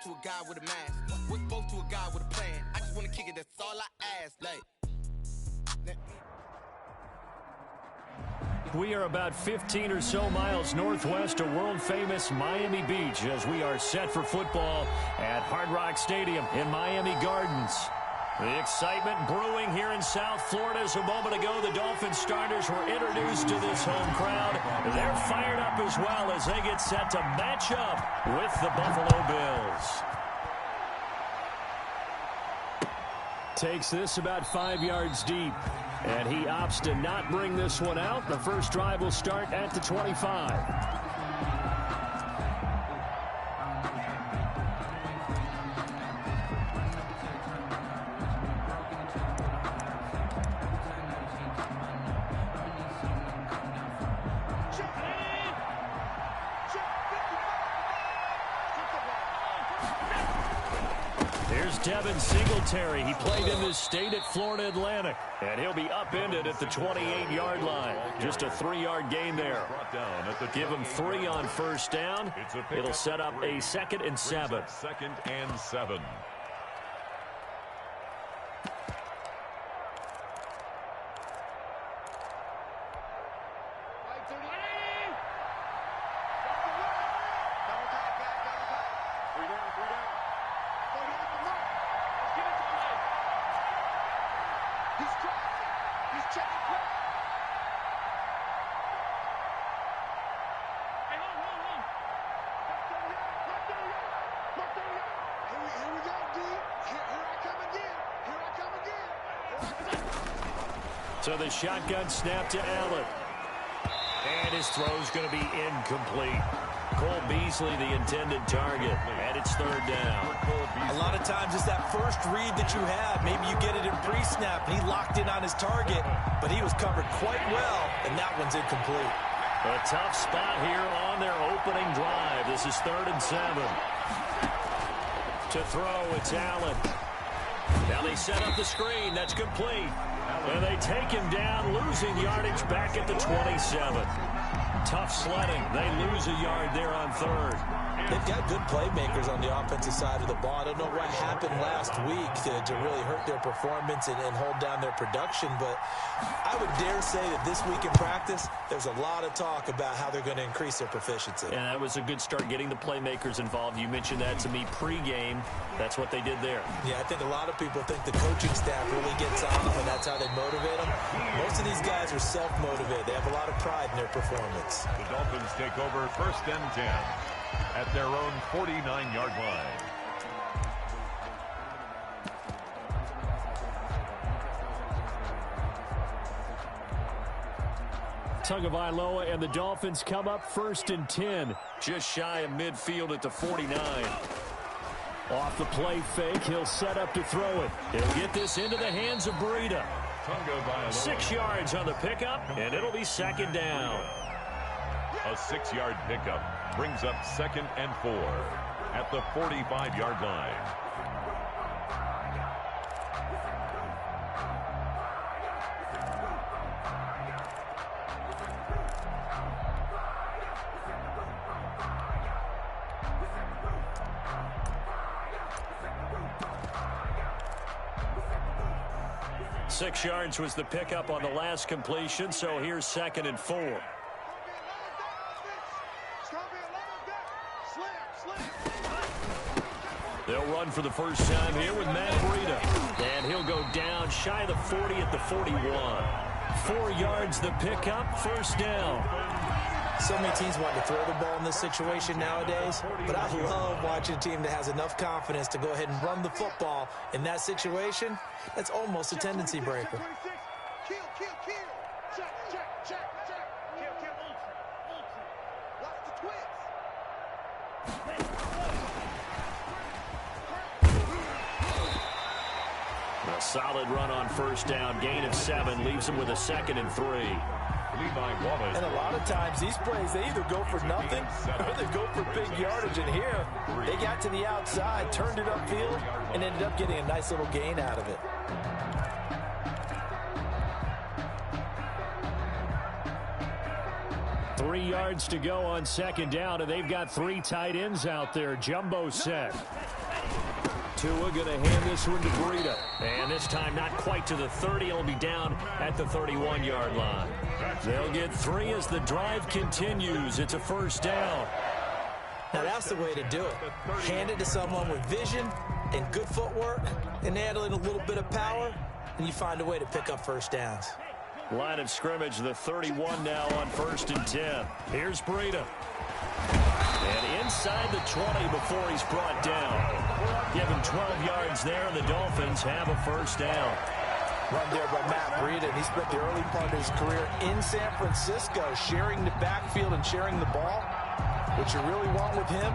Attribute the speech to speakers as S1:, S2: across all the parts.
S1: to a guy with a mask? What's both to a guy with a plan? I just want to kick it, that's all I ask. Like.
S2: We are about 15 or so miles northwest of world-famous Miami Beach as we are set for football at Hard Rock Stadium in Miami Gardens. The excitement brewing here in South Florida as a moment ago the Dolphin starters were introduced to this home crowd. They're fired up as well as they get set to match up with the Buffalo Bills. Takes this about 5 yards deep. And he opts to not bring this one out. The first drive will start at the 25. Devin Singletary. He played in this state at Florida Atlantic. And he'll be upended at the 28-yard line. Just a 3-yard gain there. Give him 3 on first down. It'll set up a 2nd and 7.
S3: 2nd and 7.
S2: So the shotgun snap to Allen. And his throw's going to be incomplete. Cole Beasley, the intended target. And it's 3rd down.
S4: A lot of times it's that first read that you have. Maybe you get it in pre-snap, and he locked in on his target. But he was covered quite well, and that one's incomplete.
S2: A tough spot here on their opening drive. This is 3rd and 7. To throw, it's Allen. Now they set up the screen. That's complete. And they take him down, losing yardage back at the 27. Tough sledding. They lose a yard there on 3rd.
S4: They've got good playmakers on the offensive side of the ball. I don't know what happened last week to really hurt their performance and hold down their production, but I would dare say that this week in practice, there's a lot of talk about how they're going to increase their proficiency.
S2: And that was a good start, getting the playmakers involved. You mentioned that to me pregame. That's what they did there.
S4: Yeah, I think a lot of people think the coaching staff really gets on them, and that's how they motivate them. Most of these guys are self-motivated. They have a lot of pride in their performance.
S3: The Dolphins take over 1st and 10 at their own 49-yard line.
S2: Tagovailoa and the Dolphins come up 1st and 10. Just shy of midfield at the 49. Off the play fake, he'll set up to throw it. He'll get this into the hands of Breida. 6 yards on the pickup, and it'll be 2nd down.
S3: A 6-yard pickup brings up 2nd and 4 at the 45-yard line.
S2: Six yards was the pickup on the last completion, so here's 2nd and 4. They'll run for the first time here with Matt Breida. And he'll go down shy of the 40 at the 41. 4 yards the pickup, 1st down.
S4: So many teams want to throw the ball in this situation nowadays, but I love watching a team that has enough confidence to go ahead and run the football. In that situation, that's almost a tendency breaker.
S2: A solid run on first down, gain of 7, leaves them with a 2nd and 3.
S4: And a lot of times these plays, they either go for nothing or they go for big yardage. And here, they got to the outside, turned it upfield, and ended up getting a nice little gain out of it.
S2: 3 yards to go on second down, and they've got 3 tight ends out there. Jumbo set. Tua going to hand this one to Breida. And this time not quite to the 30. It'll be down at the 31-yard line. They'll get 3 as the drive continues. It's a first down.
S4: Now that's the way to do it. Hand it to someone with vision and good footwork and add in a little bit of power, and you find a way to pick up first downs.
S2: Line of scrimmage, the 31 now on 1st and 10. Here's Breida. And inside the 20 before he's brought down. Give him 12 yards there, and the Dolphins have a first down.
S4: Run there by Matt Breida, and he spent the early part of his career in San Francisco, sharing the backfield and sharing the ball. What you really want with him,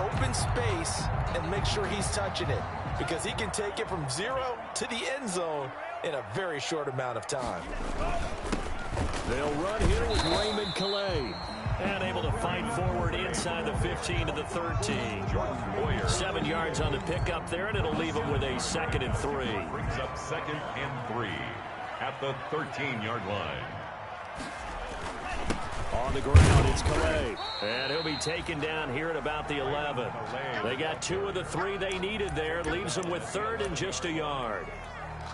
S4: open space and make sure he's touching it, because he can take it from 0 to the end zone in a very short amount of time.
S2: They'll run here with Raymond Calais. And able to fight forward inside the 15 to the 13. 7 yards on the pickup there, and it'll leave him with a 2nd and 3.
S3: Brings up 2nd and 3 at the 13-yard line.
S2: On the ground, it's Calais. And he'll be taken down here at about the 11. They got 2 of the 3 they needed there. Leaves them with 3rd and just a yard.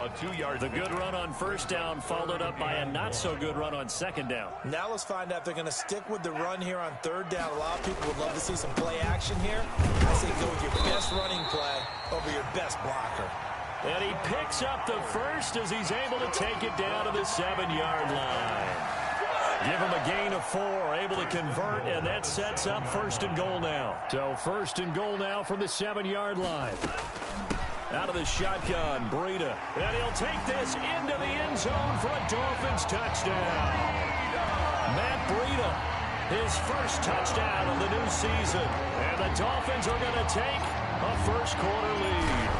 S3: A 2-yard.
S2: The good run on first down followed up by a not-so-good run on second down.
S4: Now let's find out if they're going to stick with the run here on 3rd down. A lot of people would love to see some play action here. I say go with your best running play over your best blocker.
S2: And he picks up the first as he's able to take it down to the 7-yard line. Give him a gain of 4, able to convert, and that sets up 1st and goal now. So 1st and goal now from the 7-yard line. Out of the shotgun, Breida. And he'll take this into the end zone for a Dolphins touchdown. Matt Breida, his first touchdown of the new season. And the Dolphins are going to take a first-quarter lead.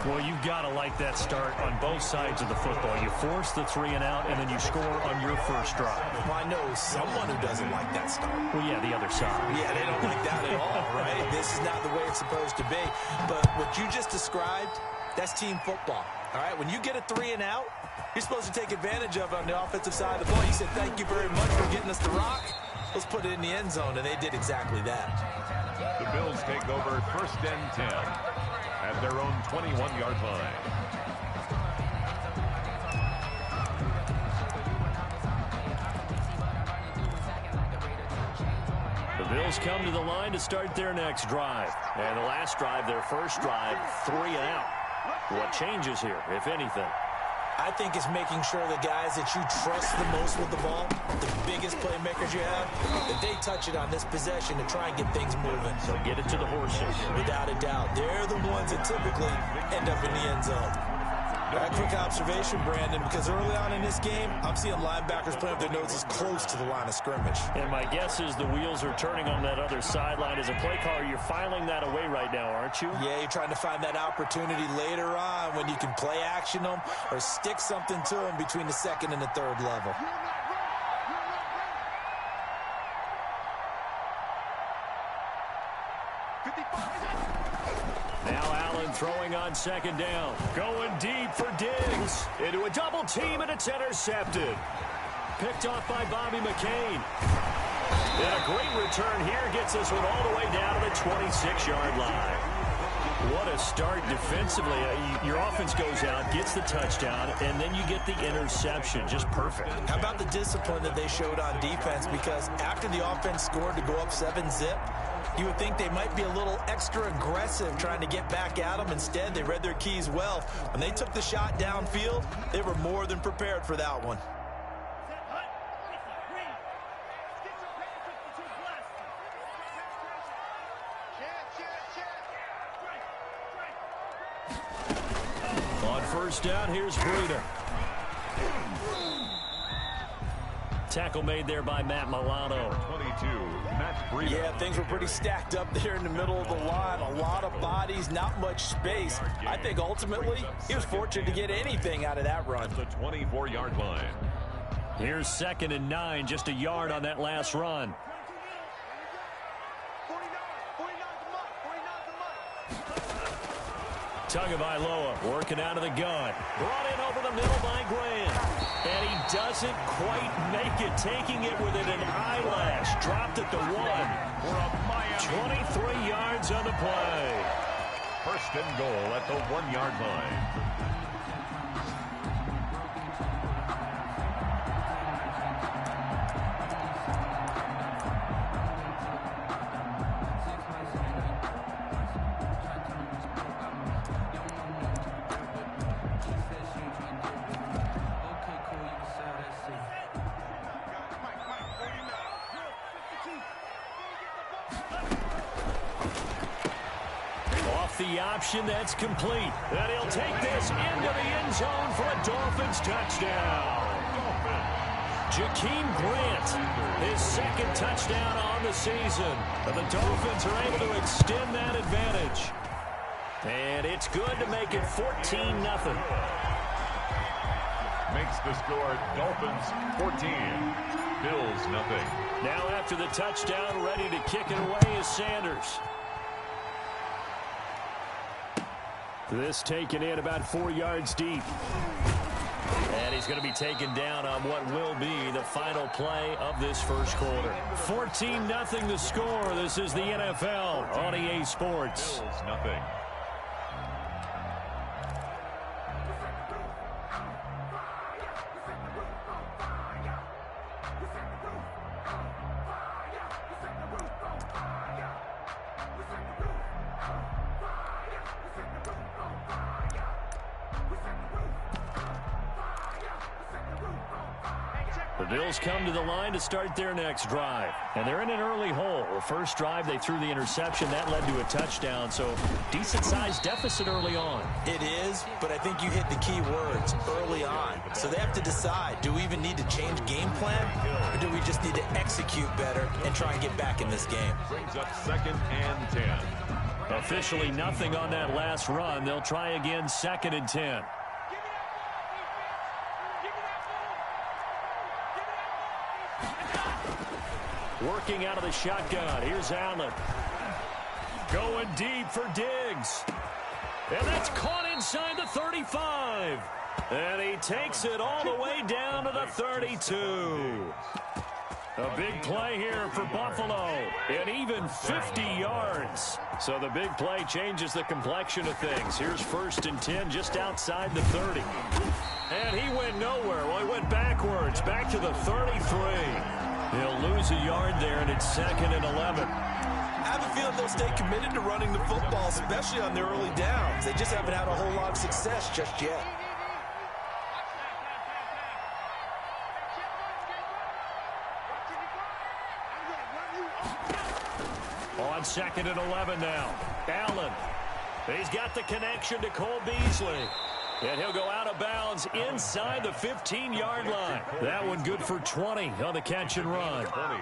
S2: Well, you've got to like that start on both sides of the football. You force the 3 and out, and then you score on your first drive.
S4: Well, I know someone who doesn't like that start.
S2: Well, yeah, the other side.
S4: Yeah, they don't like that at all, right? This is not the way it's supposed to be. But what you just described, that's team football. All right, when you get a 3 and out, you're supposed to take advantage of it on the offensive side of the ball. You said, thank you very much for getting us the rock. Let's put it in the end zone, and they did exactly that.
S3: The Bills take over 1st and 10 at their own 21-yard line.
S2: The Bills come to the line to start their next drive. And the last drive, their first drive, 3 and out. What changes here, if anything?
S4: I think it's making sure the guys that you trust the most with the ball, the biggest playmakers you have, that they touch it on this possession to try and get things moving.
S2: So get it to the horses.
S4: Without a doubt. They're the ones that typically end up in the end zone. A quick observation, Brandon, because early on in this game, I'm seeing linebackers playing with their noses close to the line of scrimmage.
S2: And my guess is the wheels are turning on that other sideline. As a play caller, you're filing that away right now, aren't you?
S4: Yeah, you're trying to find that opportunity later on when you can play action them or stick something to them between the 2nd and the 3rd level.
S2: Now Allen throwing on 2nd down. Going deep for Diggs. Into a double team, and it's intercepted. Picked off by Bobby McCain. And a great return here gets this one all the way down to the 26-yard line. What a start defensively. Your offense goes out, gets the touchdown, and then you get the interception. Just perfect.
S4: How about the discipline that they showed on defense? Because after the offense scored to go up 7-zip, you would think they might be a little extra aggressive trying to get back at them. Instead, they read their keys well. When they took the shot downfield, they were more than prepared for that one.
S2: On first down, here's Breida. Tackle made there by Matt Milano.
S3: 22, Matt Breida.
S4: Yeah, things were pretty stacked up there in the middle of the line. A lot of bodies, not much space. I think ultimately he was fortunate to get anything out of that run.
S3: The 24-yard line.
S2: Here's 2nd and 9, just a yard on that last run. Tagovailoa working out of the gun. Brought in over the middle by Graham. And he doesn't quite make it, taking it within an eyelash. Dropped at the 1. 23 yards on the play.
S3: First and goal at the 1-yard line.
S2: The option that's complete. And he'll take this into the end zone for a Dolphins touchdown. Jakeem Grant, his second touchdown on the season. And the Dolphins are able to extend that advantage. And it's good to make it 14-0.
S3: Makes the score Dolphins 14, Bills nothing.
S2: Now after the touchdown, ready to kick it away is Sanders. This taken in about 4 yards deep. And he's going to be taken down on what will be the final play of this first quarter. 14-0 the score. This is the NFL on EA Sports.
S3: Bills nothing.
S2: The Bills come to the line to start their next drive. And they're in an early hole. The first drive, they threw the interception. That led to a touchdown. So decent-sized deficit early on.
S4: It is, but I think you hit the key words, early on. So they have to decide, do we even need to change game plan? Or do we just need to execute better and try and get back in this game?
S3: Brings up 2nd and 10.
S2: Officially nothing on that last run. They'll try again 2nd and 10. Working out of the shotgun. Here's Allen. Going deep for Diggs. And that's caught inside the 35. And he takes it all the way down to the 32. A big play here for Buffalo. And even 50 yards. So the big play changes the complexion of things. Here's 1st and 10 just outside the 30. And he went nowhere. Well, he went backwards. Back to the 33. He'll lose a yard there, and it's 2nd and 11.
S4: I have a feeling they'll stay committed to running the football, especially on the early downs. They just haven't had a whole lot of success just yet.
S2: On 2nd and 11 now. Allen. He's got the connection to Cole Beasley. And he'll go out of bounds inside the 15-yard line. That one good for 20 on the catch and run.
S3: 20.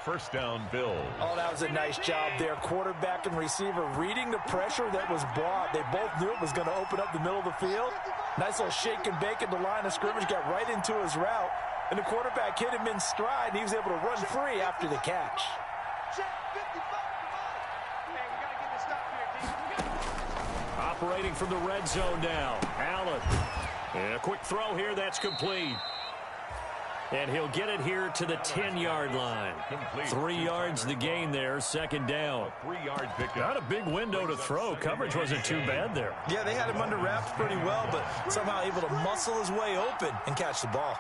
S3: First down, Bills.
S4: Oh, that was a nice job there. Quarterback and receiver reading the pressure that was brought. They both knew it was going to open up the middle of the field. Nice little shake and bake at the line of scrimmage. Got right into his route. And the quarterback hit him in stride, and he was able to run free after the catch.
S2: Operating from the red zone now. Allen. And a quick throw here. That's complete. And he'll get it here to the 10-yard line.
S3: Complete.
S2: 3 yards the gain there. 2nd down.
S3: 3-yard pickup.
S2: Not a big window to throw. Coverage wasn't too bad there.
S4: Yeah, they had him under wraps pretty well, but somehow able to muscle his way open and catch the ball.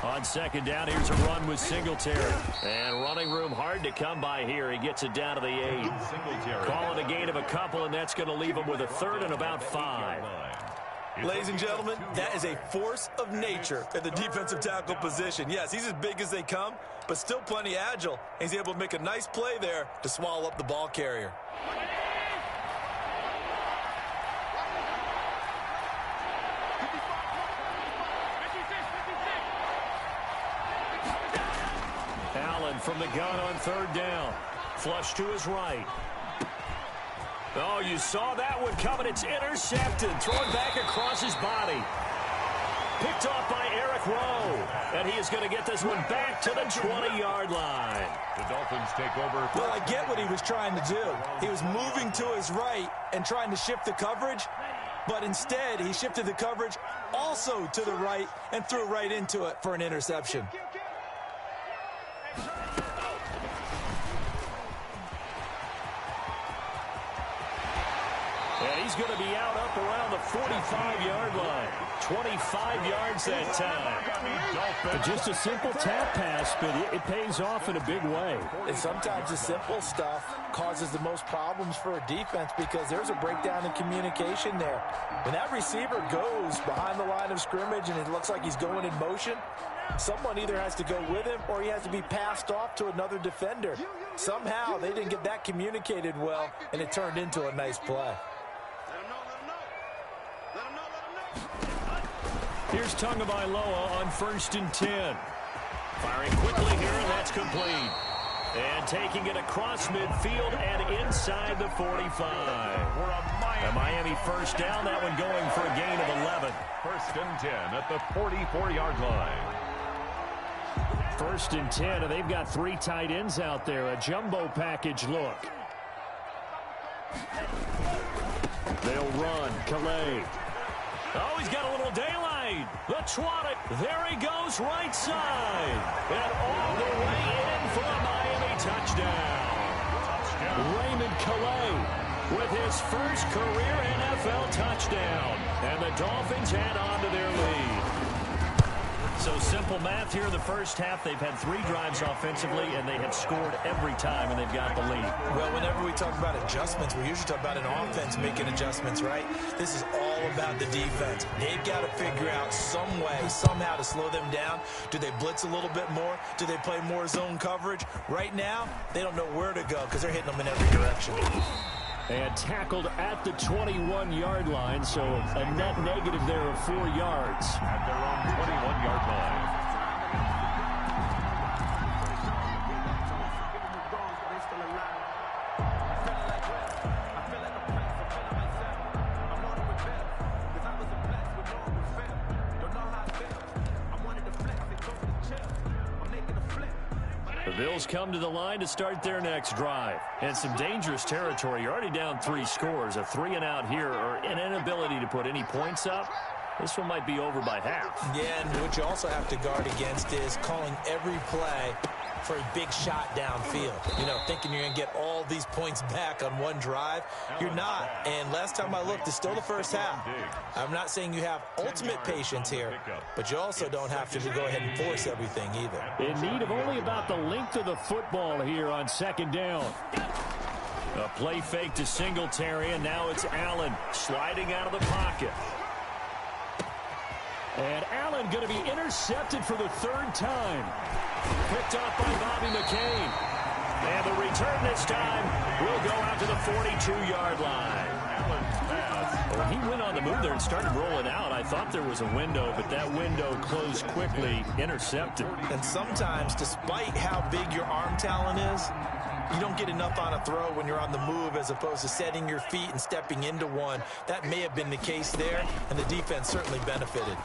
S2: On 2nd down, here's a run with Singletary. And running room hard to come by here. He gets it down to the 8. Calling a gain of a couple, and that's going to leave him with a 3rd and about 5.
S4: Ladies and gentlemen, that is a force of nature at the defensive tackle position. Yes, he's as big as they come, but still plenty agile. He's able to make a nice play there to swallow up the ball carrier.
S2: Allen from the gun on 3rd down. Flush to his right. Oh, you saw that one coming. It's intercepted. Thrown back across his body. Picked off by Eric Rowe. And he is going to get this one back to the 20-yard line.
S3: The Dolphins take over.
S4: Well, I get what he was trying to do. He was moving to his right and trying to shift the coverage, but instead he shifted the coverage also to the right and threw right into it for an interception.
S2: And he's going to be out up around the 45-yard line. 25 yards that time. Just a simple tap pass, but it pays off in a big way.
S4: And sometimes the simple stuff causes the most problems for a defense because there's a breakdown in communication there. When that receiver goes behind the line of scrimmage and it looks like he's going in motion, someone either has to go with him or he has to be passed off to another defender. Somehow they didn't get that communicated well, and it turned into a nice play.
S2: Here's Tagovailoa on 1st and 10. Firing quickly here, and that's complete. And taking it across midfield and inside the 45. A Miami first down, that one going for a gain of 11.
S3: 1st and 10 at the 44-yard line.
S2: 1st and 10, and they've got 3 tight ends out there. A jumbo package look. They'll run. Calais. Oh, he's got a little daylight. The twat it. There he goes, right side. And all the way in for a Miami touchdown. Raymond Calais with his first career NFL touchdown. And the Dolphins add on to their lead. So simple math here in the first half. They've had 3 drives offensively, and they have scored every time, and they've got the lead.
S4: Well, whenever we talk about adjustments, we usually talk about an offense making adjustments, right? This is all about the defense. They've got to figure out some way, somehow to slow them down. Do they blitz a little bit more? Do they play more zone coverage? Right now, they don't know where to go because they're hitting them in every direction.
S2: And tackled at the 21-yard line, so a net negative there of 4 yards.
S3: At their own 21-yard line.
S2: The Bills come to the line to start their next drive. And some dangerous territory. You're already down 3 scores. A 3-and-out here, or an inability to put any points up. This one might be over by half.
S4: Yeah, and what you also have to guard against is calling every play for a big shot downfield. You know, thinking you're going to get all these points back on one drive. You're not. And last time I looked, it's still the first half. I'm not saying you have ultimate patience here, but you also don't have to go ahead and force everything either.
S2: In need of only about the length of the football here on 2nd down. A play fake to Singletary, and now it's Allen sliding out of the pocket. And Allen going to be intercepted for the 3rd time. Picked off by Bobby McCain. And the return this time will go out to the 42-yard line. Well, he went on the move there and started rolling out. I thought there was a window, but that window closed quickly, intercepted.
S4: And sometimes, despite how big your arm talent is, you don't get enough on a throw when you're on the move as opposed to setting your feet and stepping into one. That may have been the case there, and the defense certainly benefited.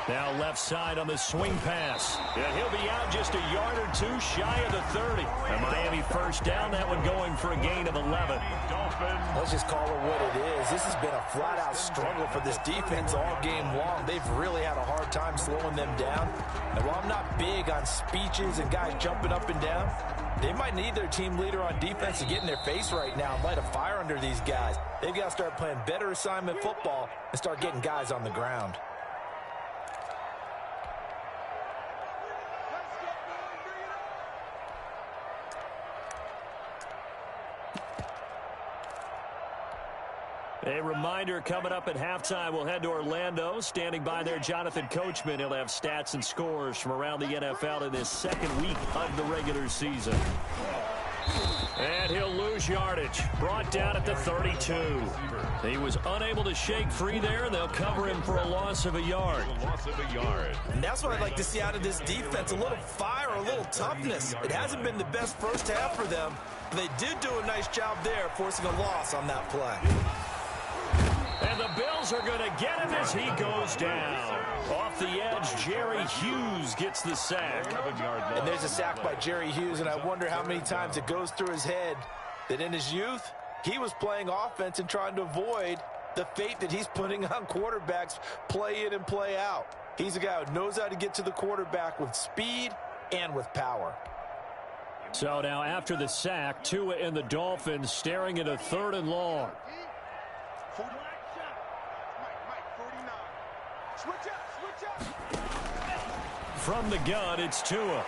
S2: Now left side on the swing pass. And he'll be out just a yard or 2 shy of the 30. A Miami first down, that one going for a gain of 11.
S4: Let's just call it what it is. This has been a flat-out struggle for this defense all game long. They've really had a hard time slowing them down. And while I'm not big on speeches and guys jumping up and down, they might need their team leader on defense to get in their face right now and light a fire under these guys. They've got to start playing better assignment football and start getting guys on the ground.
S2: A reminder, coming up at halftime, we'll head to Orlando. Standing by there, Jonathan Coachman. He'll have stats and scores from around the NFL in this 2nd week of the regular season. And he'll lose yardage. Brought down at the 32. He was unable to shake free there, and they'll cover him for a loss of a yard.
S4: And that's what I'd like to see out of this defense, a little fire, a little toughness. It hasn't been the best first half for them, but they did do a nice job there forcing a loss on that play.
S2: And the Bills Bills are going to get him as he goes down. Off the edge, Jerry Hughes gets the sack.
S4: And there's a sack by Jerry Hughes, and I wonder how many times it goes through his head that in his youth, he was playing offense and trying to avoid the fate that he's putting on quarterbacks play in and play out. He's a guy who knows how to get to the quarterback with speed and with power.
S2: So now after the sack, Tua and the Dolphins staring at a 3rd and long. From the gun, it's Tua.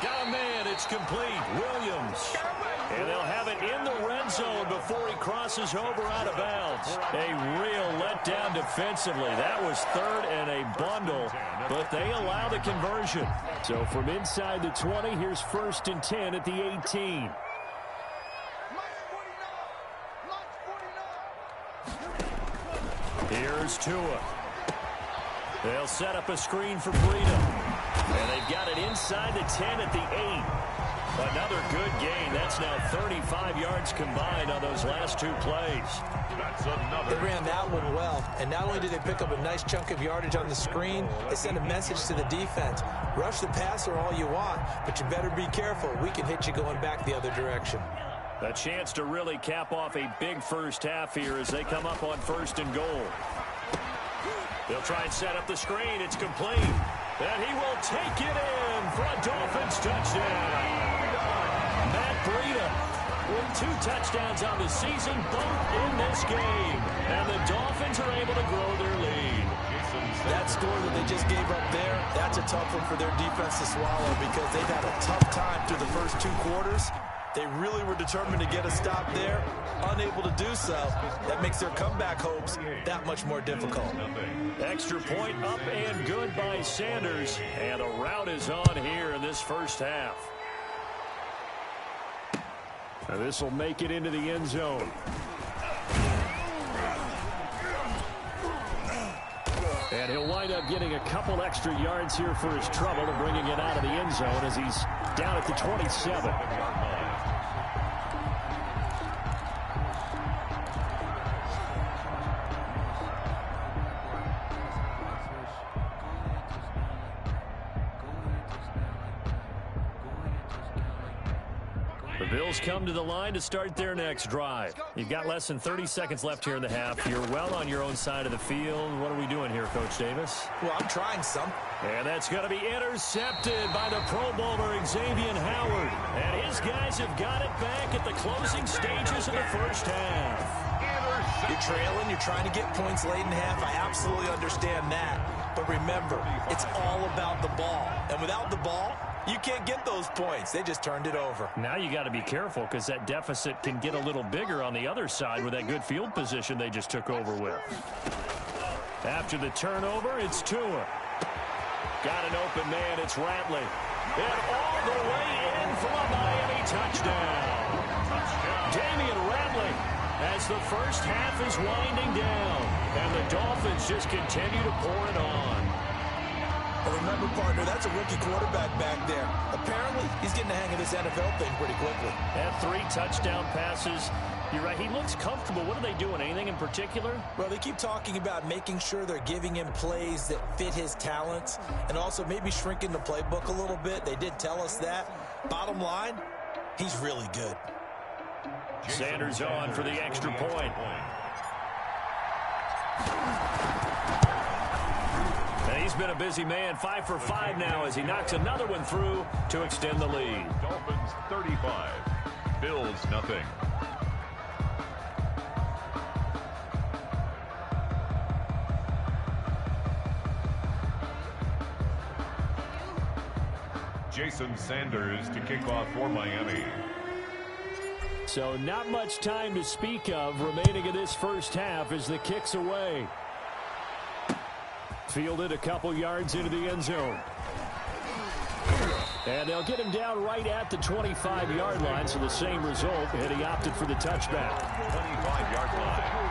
S2: Got a man, it's complete. Williams. And they'll have it in the red zone before he crosses over out of bounds. A real letdown defensively. That was 3rd and a bundle, but they allow the conversion. So from inside the 20, here's 1st and 10 at the 18. Here's Tua. They'll set up a screen for Breida. And they've got it inside the 10 at the 8. Another good gain. That's now 35 yards combined on those last 2 plays.
S3: That's another.
S4: They ran that one well, and not only did they pick up a nice chunk of yardage on the screen, they sent a message to the defense. Rush the passer all you want, but you better be careful. We can hit you going back the other direction.
S2: A chance to really cap off a big first half here as they come up on 1st and goal. They'll try and set up the screen. It's complete. And he will take it in for a Dolphins touchdown. Matt Breida with 2 touchdowns on the season, both in this game. And the Dolphins are able to grow their lead.
S4: That score that they just gave up there, that's a tough one for their defense to swallow because they've had a tough time through the first 2 quarters. They really were determined to get a stop there, unable to do so. That makes their comeback hopes that much more difficult.
S2: Extra point up and good by Sanders. And a rout is on here in this first half. Now this will make it into the end zone. And he'll wind up getting a couple extra yards here for his trouble and bringing it out of the end zone as he's down at the 27. The Bills come to the line to start their next drive. You've got less than 30 seconds left here in the half. You're well on your own side of the field. What are we doing here, Coach Davis?
S4: Well, I'm trying some.
S2: And that's going to be intercepted by the Pro Bowler, Xavier Howard. And his guys have got it back at the closing stages of the first half.
S4: You're trailing. You're trying to get points late in half. I absolutely understand that. But remember, it's all about the ball. And without the ball, you can't get those points. They just turned it over.
S2: Now you got to be careful because that deficit can get a little bigger on the other side with that good field position they just took over with. After the turnover, it's Tua. Got an open man. It's Ratley. And all the way in for a Miami touchdown. Damian Ratley as the first half is winding down. And the Dolphins just continue to pour it on.
S4: Well, remember, partner, that's a rookie quarterback back there. Apparently, he's getting the hang of this NFL thing pretty quickly.
S2: And 3 touchdown passes. You're right, he looks comfortable. What are they doing? Anything in particular?
S4: Well, they keep talking about making sure they're giving him plays that fit his talents and also maybe shrinking the playbook a little bit. They did tell us that. Bottom line, he's really good.
S2: Sanders on for the extra point. And he's been a busy man, 5 for 5 now as he knocks another one through to extend the lead.
S3: Dolphins 35, Bills nothing. Jason Sanders to kick off for Miami.
S2: So not much time to speak of remaining in this first half as the kick's away. Fielded a couple yards into the end zone. And they'll get him down right at the 25-yard line, so the same result, and he opted for the touchback.
S3: 25-yard line.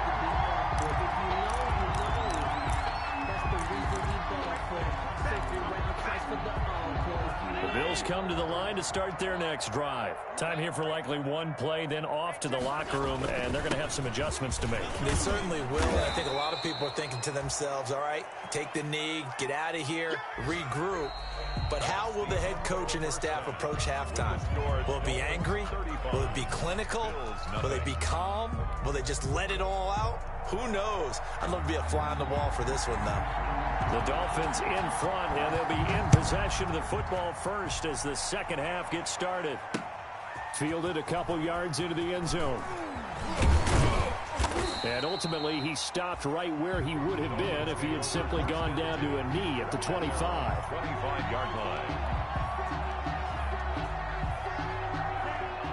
S2: The Bills come to the line to start their next drive. Time here for likely one play, then off to the locker room, and they're going to have some adjustments to make.
S4: They certainly will, and I think a lot of people are thinking to themselves, all right, take the knee, get out of here, regroup. But how will the head coach and his staff approach halftime? Will it be angry? Will it be clinical? Will they be calm? Will they just let it all out? Who knows? I'd love to be a fly on the wall for this one, though.
S2: The Dolphins in front, and they'll be in possession of the football first as the second half gets started. Fielded a couple yards into the end zone. And ultimately, he stopped right where he would have been if he had simply gone down to a knee at the 25.
S3: 25-yard line.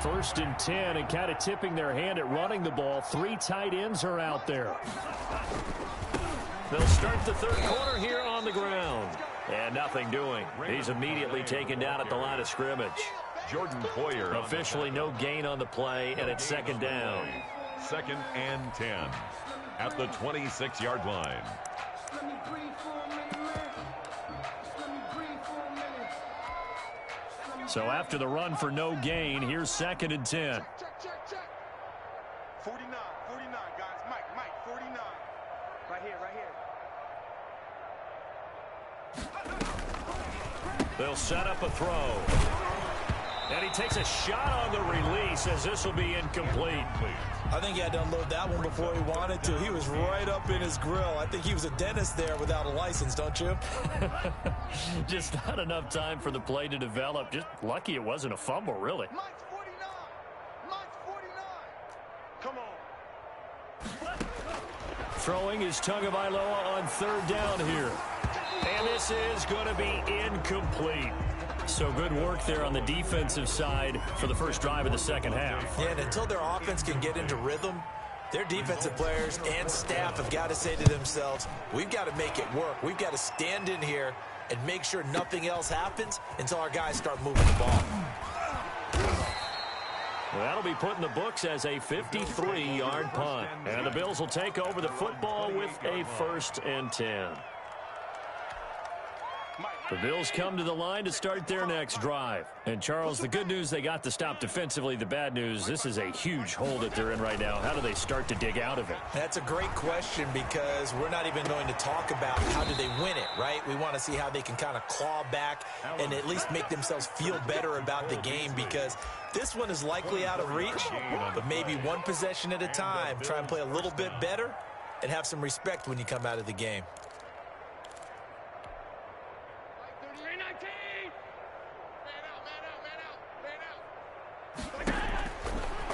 S2: First and 10, and kind of tipping their hand at running the ball. 3 tight ends are out there. They'll start the third quarter here on the ground. And nothing doing. He's immediately taken down at the line of scrimmage.
S3: Jordan Poyer.
S2: Officially no gain on the play, and it's second down.
S3: Second and 10 at the 26-yard line.
S2: So after the run for no gain, here's second and 10.
S5: 49, guys. Mike, 49. Right here.
S2: They'll set up a throw. And he takes a shot on the release as this will be incomplete.
S4: I think he had to unload that one before he wanted to. He was right up in his grill. I think he was a dentist there without a license, don't you?
S2: Just not enough time for the play to develop. Just lucky it wasn't a fumble, really.
S5: Mike's 49. Come on.
S2: Throwing is Tagovailoa on third down here. And this is going to be incomplete. So good work there on the defensive side for the first drive of the second half.
S4: Yeah, and until their offense can get into rhythm, their defensive players and staff have got to say to themselves, we've got to make it work. We've got to stand in here and make sure nothing else happens until our guys start moving the ball.
S2: Well, that'll be put in the books as a 53-yard punt. And the Bills will take over the football with a first and 10. The Bills come to the line to start their next drive. And, Charles, the good news, they got the stop defensively. The bad news, this is a huge hole that they're in right now. How do they start to dig out of it?
S4: That's a great question because we're not even going to talk about how do they win it, right? We want to see how they can kind of claw back and at least make themselves feel better about the game because this one is likely out of reach, but maybe one possession at a time. Try and play a little bit better and have some respect when you come out of the game.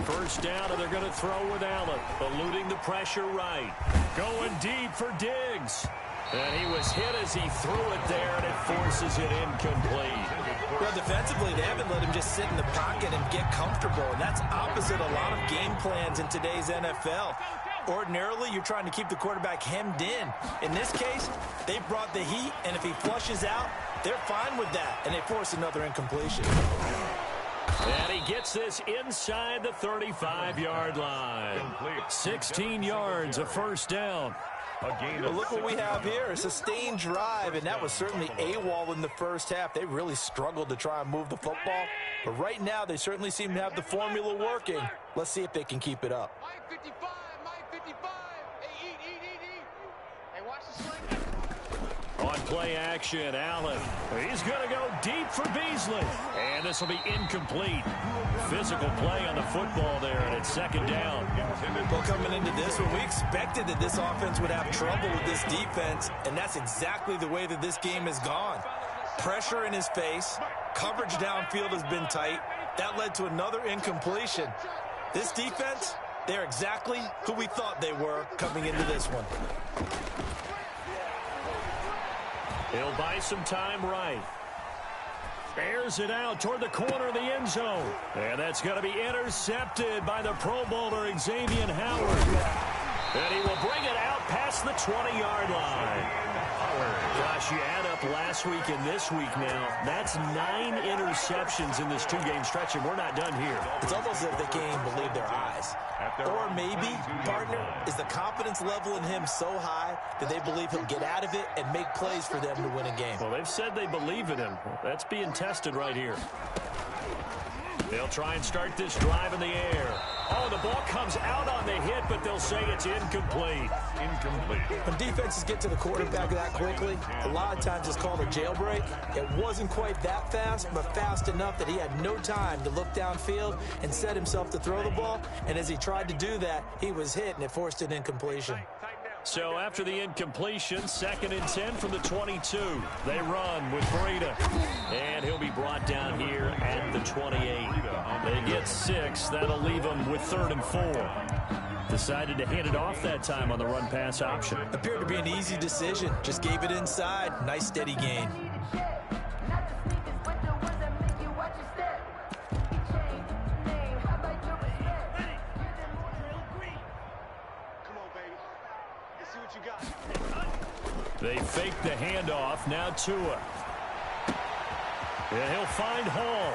S2: First down, and they're going to throw with Allen. Eluding the pressure right. Going deep for Diggs. And he was hit as he threw it there, and it forces it incomplete.
S4: Well, defensively, they haven't let him just sit in the pocket and get comfortable, and that's opposite a lot of game plans in today's NFL. Ordinarily, you're trying to keep the quarterback hemmed in. In this case, they brought the heat, and if he flushes out, they're fine with that, and they force another incompletion.
S2: And he gets this inside the 35-yard line. 16 yards, a first down.
S4: Well, look what we have here, a sustained drive, and that was certainly AWOL in the first half. They really struggled to try and move the football, but right now they certainly seem to have the formula working. Let's see if they can keep it up.
S5: Mike 55. Hey, eat. Hey, watch the sling.
S2: On play action, Allen. He's going to go deep for Beasley. And this will be incomplete. Physical play on the football there, and it's second down.
S4: Well, coming into this one, we expected that this offense would have trouble with this defense, and that's exactly the way that this game has gone. Pressure in his face. Coverage downfield has been tight. That led to another incompletion. This defense, they're exactly who we thought they were coming into this one.
S2: He'll buy some time right. Airs it out toward the corner of the end zone. And that's going to be intercepted by the Pro Bowler, Xavier Howard. And he will bring it out past the 20-yard line. Gosh, you add up last week and this week now. That's 9 interceptions in this 2-game stretch, and we're not done here.
S4: It's almost as if they can't even believe their eyes. Or maybe, partner, is the confidence level in him so high that they believe he'll get out of it and make plays for them to win a game?
S2: Well, they've said they believe in him. That's being tested right here. They'll try and start this drive in the air. Oh, the ball comes out on the hit, but they'll say it's incomplete.
S3: Incomplete.
S4: When defenses get to the quarterback that quickly, a lot of times it's called a jailbreak. It wasn't quite that fast, but fast enough that he had no time to look downfield and set himself to throw the ball. And as he tried to do that, he was hit, and it forced an incompletion.
S2: So after the incompletion, 2nd and 10 from the 22. They run with Breida. And he'll be brought down here at the 28. They get 6. That'll leave them with 3rd and 4. Decided to hand it off that time on the run-pass option.
S4: Appeared to be an easy decision. Just gave it inside. Nice steady gain.
S2: They fake the handoff. Now Tua. And he'll find Hall.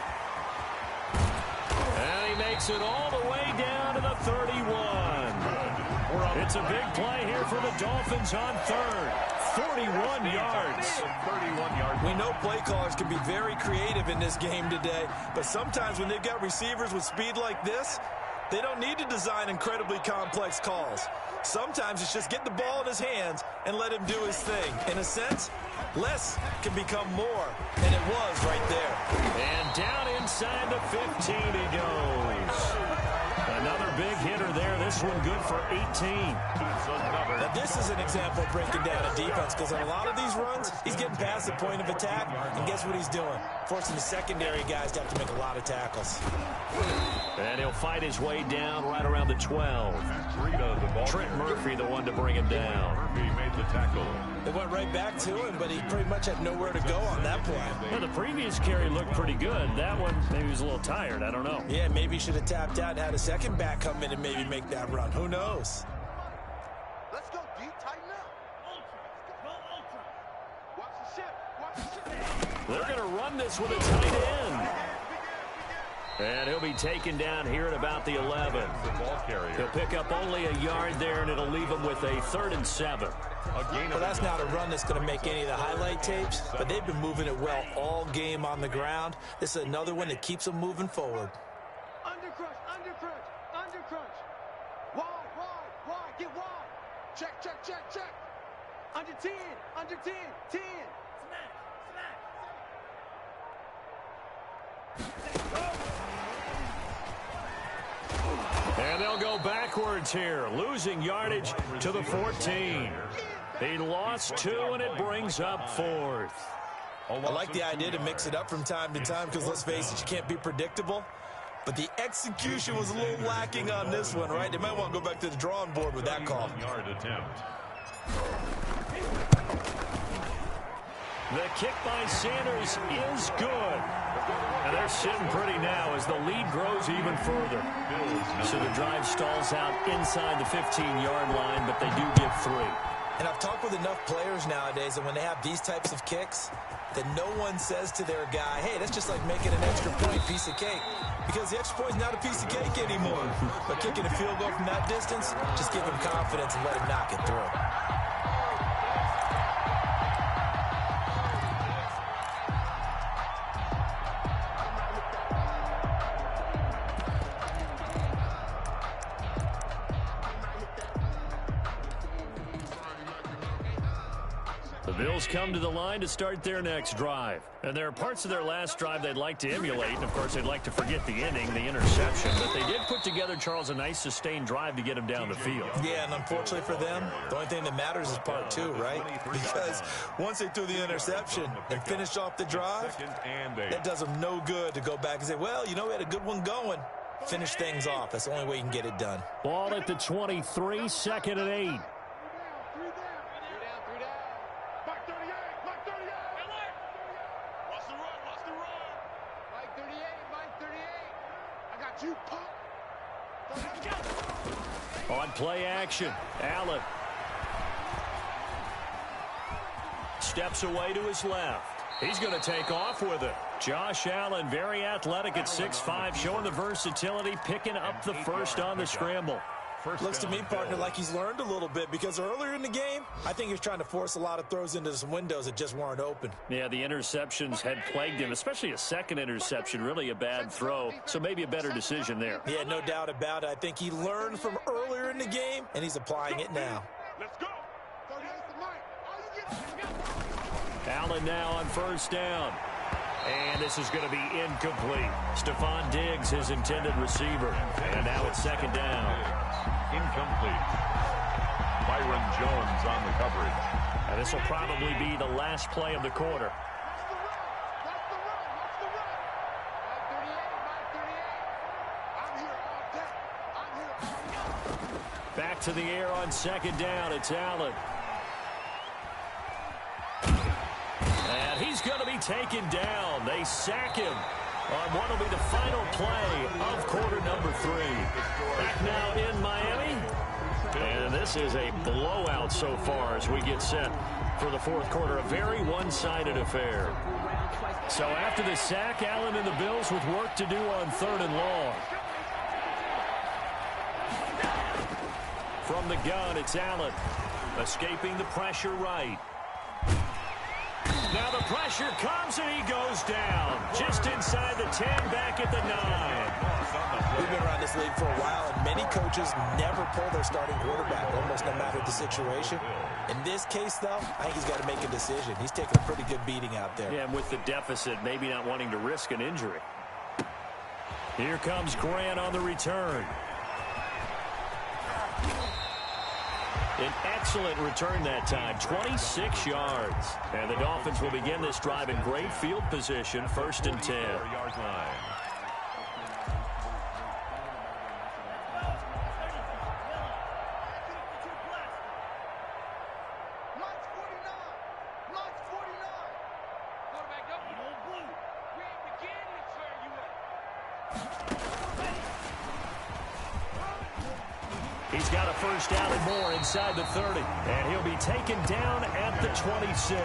S2: And he makes it all the way down to the 31. It's a big play here for the Dolphins on 3rd. 41 yards.
S3: 31 yards.
S4: We know play callers can be very creative in this game today, but sometimes when they've got receivers with speed like this, they don't need to design incredibly complex calls. Sometimes it's just get the ball in his hands and let him do his thing. In a sense, less can become more, and it was right there.
S2: And down inside the 15 he goes. Another big hitter there. This one good for 18.
S4: Now this is an example of breaking down a defense, because on a lot of these runs, he's getting past the point of attack, and guess what he's doing? Forcing the secondary guys to have to make a lot of tackles.
S2: And he'll fight his way down right around the 12. Trent Murphy, the one to bring him down.
S3: Murphy made the tackle.
S4: It went right back to him, but he pretty much had nowhere to go on that play.
S2: Well, the previous carry looked pretty good. That one, maybe he was a little tired. I don't know.
S4: Yeah, maybe he should have tapped out and had a second back come in and maybe make that run. Who knows?
S5: Let's go deep, tighten up. Ultra. Watch the ship. Watch the ship.
S2: They're going to run this with a tight end. And he'll be taken down here at about the 11. He'll pick up only a yard there, and it'll leave him with a 3rd and 7.
S4: Well, that's not a run that's going to make any of the highlight tapes, but they've been moving it well all game on the ground. This is another one that keeps them moving forward.
S5: Under crunch. Wide. Get wide. Check. Under 10. 10.
S2: And they'll go backwards here, losing yardage to the 14. He lost 2, and it brings up 4th.
S4: I like the idea to mix it up from time to time, because let's face it, you can't be predictable. But the execution was a little lacking on this one, right? They might want to go back to the drawing board with that call.
S3: Yard attempt.
S2: The kick by Sanders is good. And they're sitting pretty now as the lead grows even further. So the drive stalls out inside the 15-yard line, but they do give 3.
S4: And I've talked with enough players nowadays that when they have these types of kicks, that no one says to their guy, hey, that's just like making an extra point, piece of cake. Because the extra point is not a piece of cake anymore. But kicking a field goal from that distance, just give him confidence and let him knock it through.
S2: The Bills come to the line to start their next drive. And there are parts of their last drive they'd like to emulate. And, of course, they'd like to forget the inning, the interception. But they did put together, Charles, a nice sustained drive to get him down the field.
S4: Yeah, and unfortunately for them, the only thing that matters is part 2, right? Because once they threw the interception and finished off the drive, that does them no good to go back and say, well, you know, we had a good one going. Finish things off. That's the only way you can get it done.
S2: Ball at the 23, 2nd and 8. On play action, Allen steps away to his left. He's going to take off with it. Josh Allen, very athletic at 6'5", showing the versatility, picking up the first on the scramble.
S4: Looks to me, partner, like he's learned a little bit, because earlier in the game, I think he was trying to force a lot of throws into some windows that just weren't open.
S2: Yeah, the interceptions had plagued him, especially a second interception, really a bad throw, so maybe a better decision there.
S4: Yeah, no doubt about it. I think he learned from earlier in the game, and he's applying it now.
S5: Let's go.
S2: Allen now on first down. And this is going to be incomplete. Stephon Diggs, his intended receiver. And now it's second down.
S3: Incomplete. Byron Jones on the coverage.
S2: And this will probably be the last play of the quarter. Back to the air on second down. It's Allen. And he's going to be taken down. They sack him on what will be the final play of quarter number 3. Back now in Miami. And this is a blowout so far as we get set for the fourth quarter. A very one-sided affair. So after the sack, Allen and the Bills with work to do on third and long. From the gun, it's Allen. Escaping the pressure right. Now the pressure comes and he goes down. Just inside the 10, back at the 9.
S4: We've been around this league for a while, and many coaches never pull their starting quarterback, almost no matter the situation. In this case, though, I think he's got to make a decision. He's taking a pretty good beating out there.
S2: Yeah, and with the deficit, maybe not wanting to risk an injury. Here comes Grant on the return. An excellent return that time, 26 yards. And the Dolphins will begin this drive in great field position, first and 10.
S3: Yard line.
S2: He's got a first down and more inside the 30. And he'll be taken down at the 26.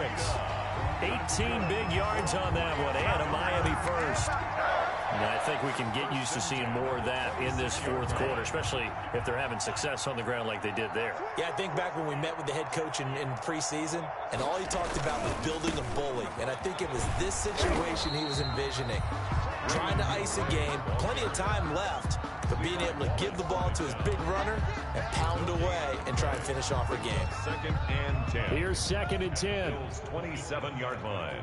S2: 18 big yards on that one, and a Miami first. And I think we can get used to seeing more of that in this fourth quarter, especially if they're having success on the ground like they did there.
S4: Yeah, I think back when we met with the head coach in preseason, and all he talked about was building a bully. And I think it was this situation he was envisioning. Trying to ice a game, plenty of time left, but being able to give the ball to his big runner and pound away and try and finish off the game.
S3: Second and 10.
S2: Here's second and 10.
S3: Bills 27-yard line.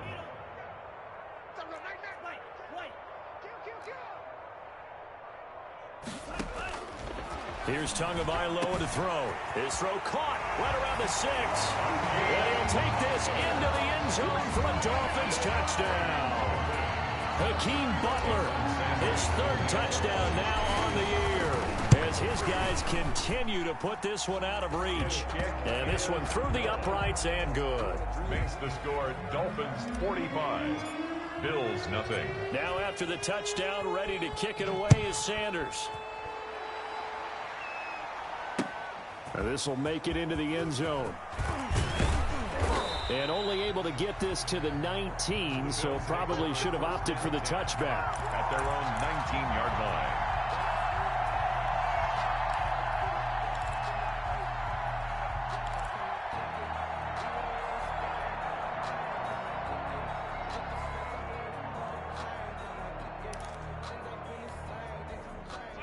S2: Here's Tagovailoa to throw. His throw caught right around the 6. And he'll take this into the end zone for a Dolphins touchdown. Hakeem Butler, his third touchdown now on the year, as his guys continue to put this one out of reach. And this one through the uprights and good.
S3: Makes the score Dolphins 45, Bills nothing.
S2: Now after the touchdown, ready to kick it away is Sanders. And this will make it into the end zone. And only able to get this to the 19, so probably should have opted for the touchback.
S3: At their own 19-yard line.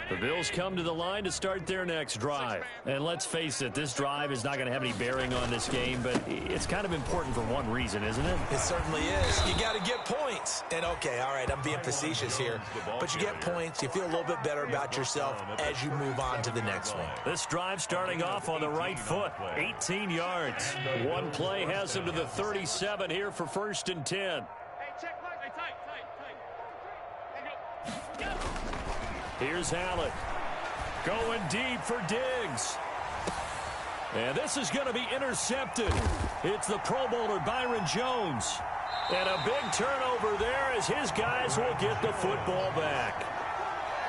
S2: The Bills come to the line to start their next drive. And let's face it, this drive is not going to have any bearing on this game, but it's kind of important for one reason, isn't it?
S4: It certainly is. You got to get points. And, okay, all right, I'm being facetious here. But you get points, you feel a little bit better about yourself as you move on to the next one.
S2: This drive starting off on the right foot, 18 yards. One play has him to the 37 here for first and 10. Here's Allen. Going deep for Diggs. And this is going to be intercepted. It's the Pro Bowler Byron Jones. And a big turnover there as his guys will get the football back.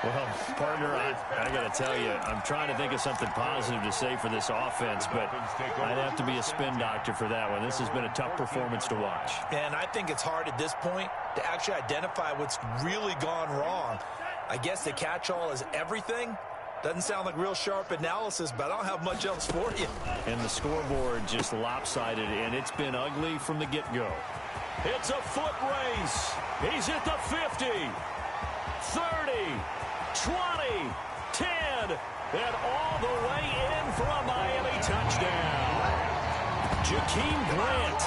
S2: Well, partner, I got to tell you, I'm trying to think of something positive to say for this offense, but I'd have to be a spin doctor for that one. This has been a tough performance to watch.
S4: And I think it's hard at this point to actually identify what's really gone wrong. I guess the catch-all is everything. Doesn't sound like real sharp analysis, but I don't have much else for you.
S2: And the scoreboard just lopsided, and it's been ugly from the get-go. It's a foot race. He's at the 50, 30, 20, 10, and all the way in for a Miami touchdown. Jakeem Grant,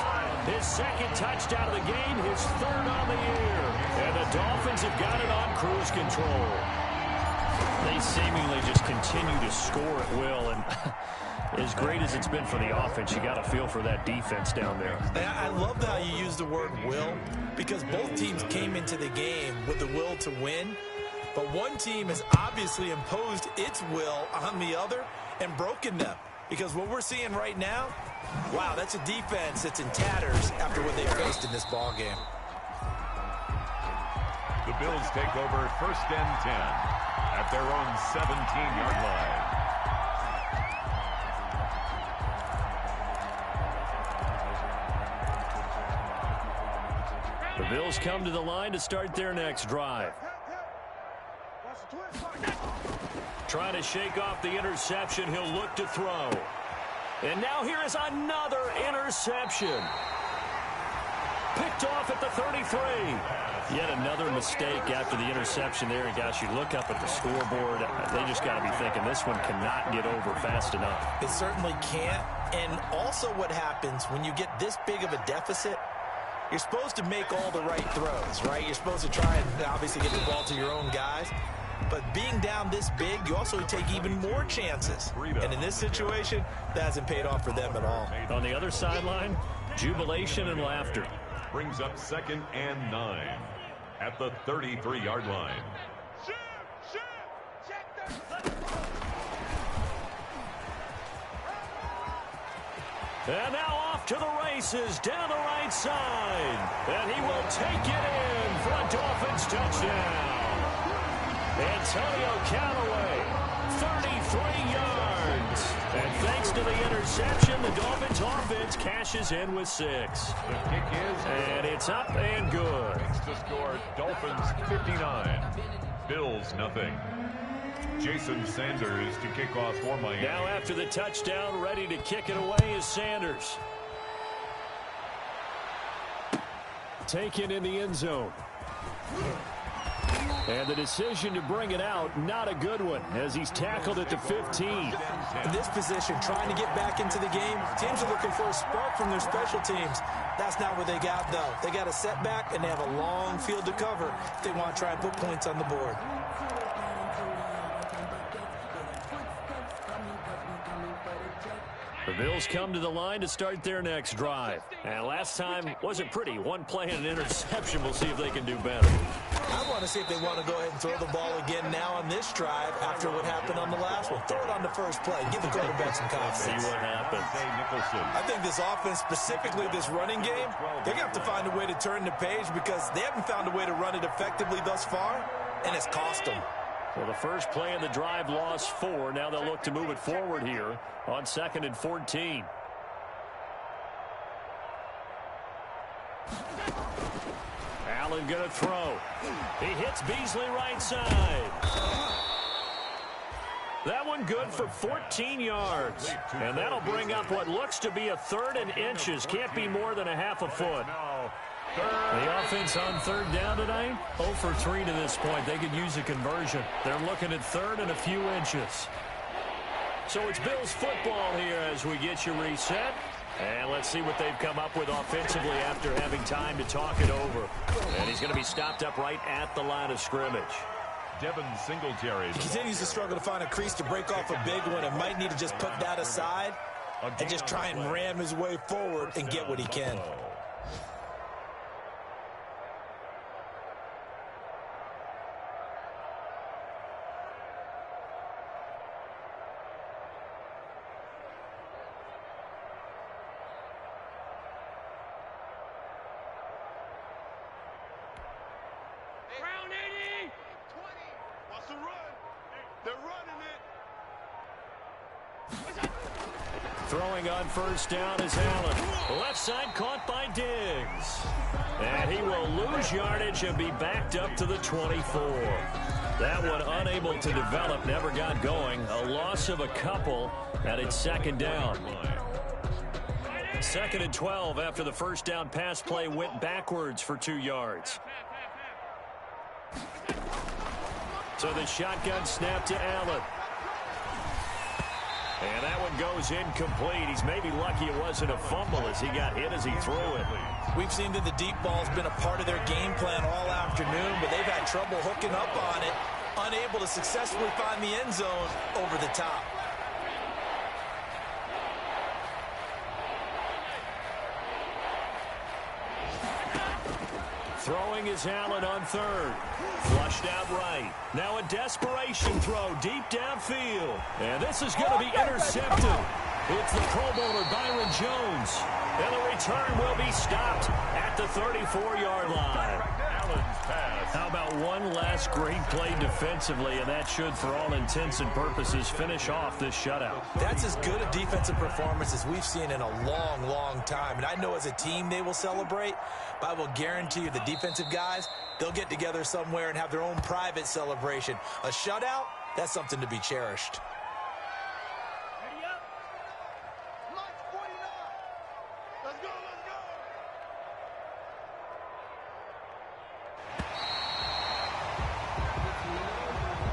S2: his second touchdown of the game, his third on the year. And the Dolphins have got it on cruise control. They seemingly just continue to score at will, and as great as it's been for the offense, you got to feel for that defense down there.
S4: I love how you use the word will, because both teams came into the game with the will to win, but one team has obviously imposed its will on the other and broken them, because what we're seeing right now, wow, that's a defense that's in tatters after what they faced in this ball game.
S3: The Bills take over 1st and 10 at their own 17-yard line.
S2: The Bills come to the line to start their next drive. Trying to shake off the interception, he'll look to throw. And now here is another interception. Picked off at the 33. Yet another mistake after the interception there. And gosh, you look up at the scoreboard, they just got to be thinking this one cannot get over fast enough.
S4: It certainly can't. And also what happens when you get this big of a deficit, you're supposed to make all the right throws, right? You're supposed to try and obviously get the ball to your own guys. But being down this big, you also take even more chances. And in this situation, that hasn't paid off for them at all.
S2: On the other sideline, jubilation and laughter.
S3: Brings up 2nd and 9 at the 33-yard line.
S2: And now off to the races down the right side. And he will take it in for a Dolphins touchdown. Antonio Callaway, 33 yards. And thanks to the interception, the Dolphins offense cashes in with 6.
S3: The kick is,
S2: and it's up and good.
S3: To score, Dolphins 59, Bills nothing. Jason Sanders to kick off for Miami.
S2: Now after the touchdown, ready to kick it away is Sanders. Taken in the end zone. And the decision to bring it out, not a good one, as he's tackled at the 15.
S4: In this position, trying to get back into the game, teams are looking for a spark from their special teams. That's not what they got, though. They got a setback, and they have a long field to cover if they want to try and put points on the board.
S2: The Bills come to the line to start their next drive. And last time wasn't pretty. One play and an interception. We'll see if they can do better.
S4: I want to see if they want to go ahead and throw the ball again now on this drive after what happened on the last one. Throw it on the first play. Give the quarterback some confidence.
S2: See what happens.
S4: I think this offense, specifically this running game, they're going to have to find a way to turn the page because they haven't found a way to run it effectively thus far, and it's cost them.
S2: Well, the first play of the drive lost 4. Now they'll look to move it forward here on 2nd and 14. Allen going to throw. He hits Beasley right side. That one good for 14 yards. And that'll bring up what looks to be a 3rd and inches. Can't be more than a half a foot. The offense on 3rd down tonight, 0 for 3 to this point. They could use a conversion. They're looking at 3rd and a few inches. So it's Bills football here as we get you reset. And let's see what they've come up with offensively after having time to talk it over. And he's going to be stopped up right at the line of scrimmage.
S3: Devin Singletary.
S4: He continues to struggle to find a crease to break off a big one and might need to just put that aside and just try and ram his way forward and get what he can.
S5: a run. They're running it.
S2: Throwing on first down is Allen. Left side caught by Diggs. And he will lose yardage and be backed up to the 24. That one unable to develop, never got going. A loss of a couple, and it's second down. Second and 12 after the first down pass play went backwards for 2 yards. So the shotgun snap to Allen. And that one goes incomplete. He's maybe lucky it wasn't a fumble as he got hit as he threw it.
S4: We've seen that the deep ball's been a part of their game plan all afternoon, but they've had trouble hooking up on it, unable to successfully find the end zone over the top.
S2: Throwing is Allen on third. Flushed out right. Now a desperation throw deep downfield. And this is going to be intercepted. It's the Pro Bowler Byron Jones. And the return will be stopped at the 34-yard line. How about one last great play defensively, and that should, for all intents and purposes, finish off this shutout.
S4: That's as good a defensive performance as we've seen in a long, long time. And I know as a team they will celebrate, but I will guarantee you the defensive guys, they'll get together somewhere and have their own private celebration. A shutout, that's something to be cherished.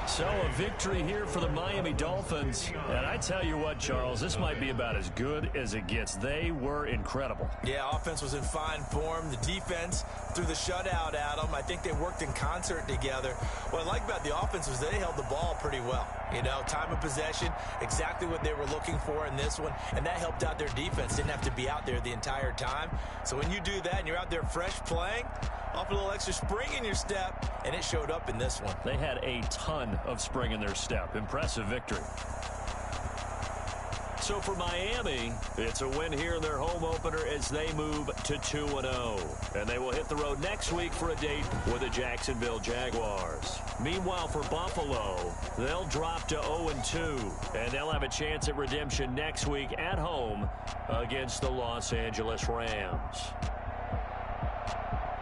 S2: So a victory here for the Miami Dolphins. And I tell you what, Charles, this might be about as good as it gets. They were incredible.
S4: Yeah, offense was in fine form. The defense threw the shutout at them. I think they worked in concert together. What I like about the offense was they held the ball pretty well. You know, time of possession, exactly what they were looking for in this one. And that helped out their defense. Didn't have to be out there the entire time. So when you do that and you're out there fresh playing, off a little extra spring in your step, and it showed up in this one.
S2: They had a ton of spring in their step. Impressive victory. So for Miami, it's a win here in their home opener as they move to 2-0. And they will hit the road next week for a date with the Jacksonville Jaguars. Meanwhile, for Buffalo, they'll drop to 0-2. And they'll have a chance at redemption next week at home against the Los Angeles Rams.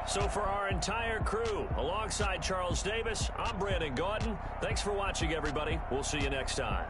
S2: So for our entire crew, alongside Charles Davis, I'm Brandon Gautin. Thanks for watching, everybody. We'll see you next time.